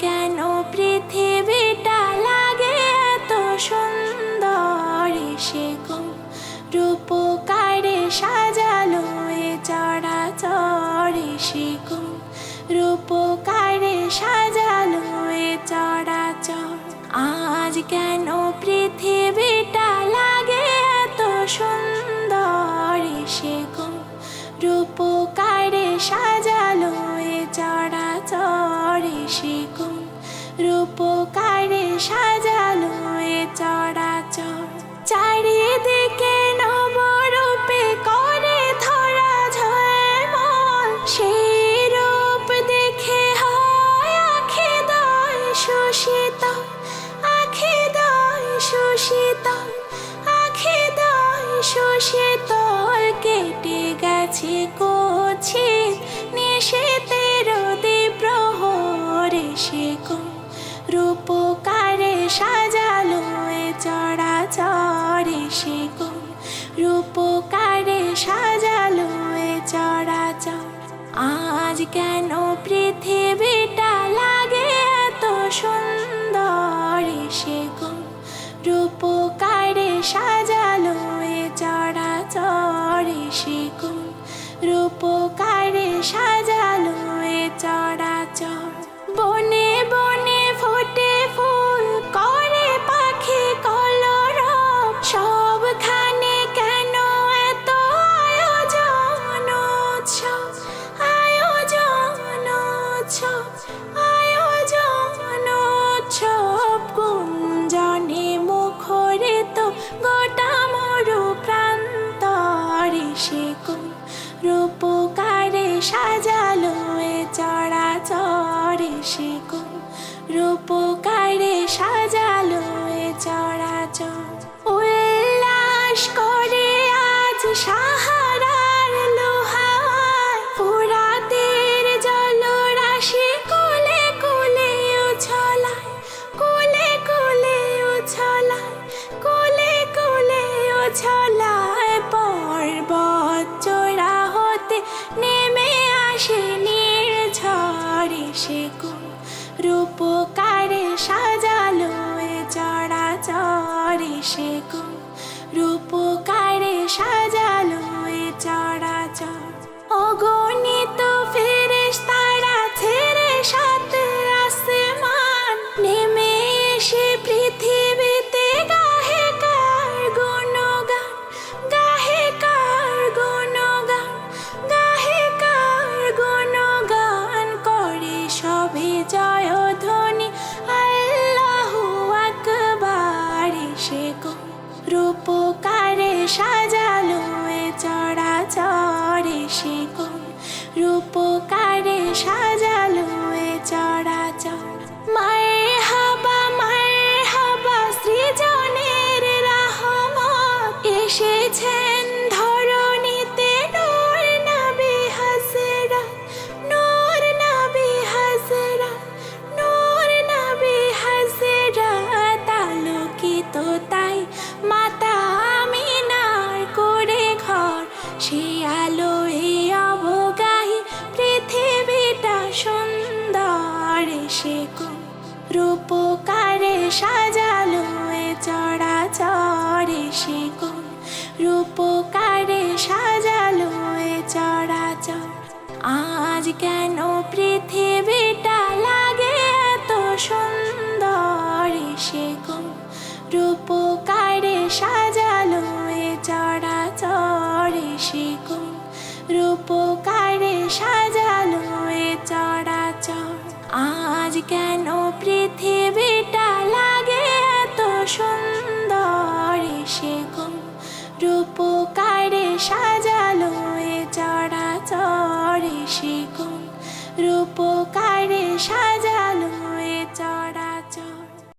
কেন পৃথিবীটা লাগে এত সুন্দর, সে গো রূপকারে সাজালো এ চরাচর, সে গো রূপকারে সাজালো এ চরাচর। আজ কেন পৃথিবীটা লাগে এত সুন্দর, সে গো রূপকারে সাজালো এ চরাচর, সে গো রূপকারে সাজালো এ চরাচর। চারিদিকে নবরূপে করে ধরা ঝলমল, সেই রূপ দেখে হয় আখিদয় সুশীতল, আখিদয় সুশীতল, আখিদয় সুশীতল। কেটে গেছে কুৎসিত নিশীথের দ্বিপ্রহর, সে গো রূপকারে সাজালো এ চরাচর, সে গো রূপকারে সাজালো এ চরাচর। আজ কেন পৃথিবীটা লাগে এত সুন্দর, সে গো রূপকারে সাজালো এ চরাচর, সে গো রূপকারে সাজালো এ চরাচর। বনে বনে ফোটে ফুল করে পাখি কলরব, সবখানে কেন এত আয়োজন উৎসব, আয়োজন উৎসব, আয়োজন উৎসব। গুঞ্জনে মুখরিত গোটা মরু প্রান্তর, সে গো রূপকারে সাজালো এ চরাচর, সে গো রূপকারে সাজালো এ চরাচর। উল্লাস করে আজ সাহারার লোহায়, ফুরাতের জলরাশি কুলে কুলে উছলায়, কুলে কুলে উছলায়, কুলে কুলে উছলায়। পর্বত চূড়া হতে নেমে আসে নির্ঝর, সে গো রূপকারে সাজালো এ চরাচর, সে গো রূপকারে সাজালো এ চরাচর। অগণিত ফেরেশতারা ছেড়ে সাত আসমান, নেমে এসে পৃথিবীতে গাহে কার গুণগান, গাহে কার গুণগান, গাহে কার গুণগান। করে সবে জয়ধ্বনি আল্লাহু আকবার, সে গো রূপকারে সাজালো এ চরাচর, সে গো রূপকারে সাজালো এ চরাচর। মারহাবা মারহাবা সৃজনের রহমত, এসেছেন ধরণীতে নূর নবী হযরত, নূর নবী হযরত, নূর নবী হযরত। আলোকিত তাই মাতা আমিনার করে ঘর, সে আলো এ অবগাহী পৃথিবীটা সুন্দর, সে গো রূপকারে সাজালো এ চরাচর, সে গো রূপকারে সাজালো এ চরাচর। আজ কেন পৃথিবীটা লাগে এত সুন্দর, সে গো রূপকারে সাজালো এ চরাচর, সে গো রূপকারে সাজালো এ চরাচর। আজ কেন পৃথিবীটা লাগে এত সুন্দর, সে গো রূপকারে সাজালো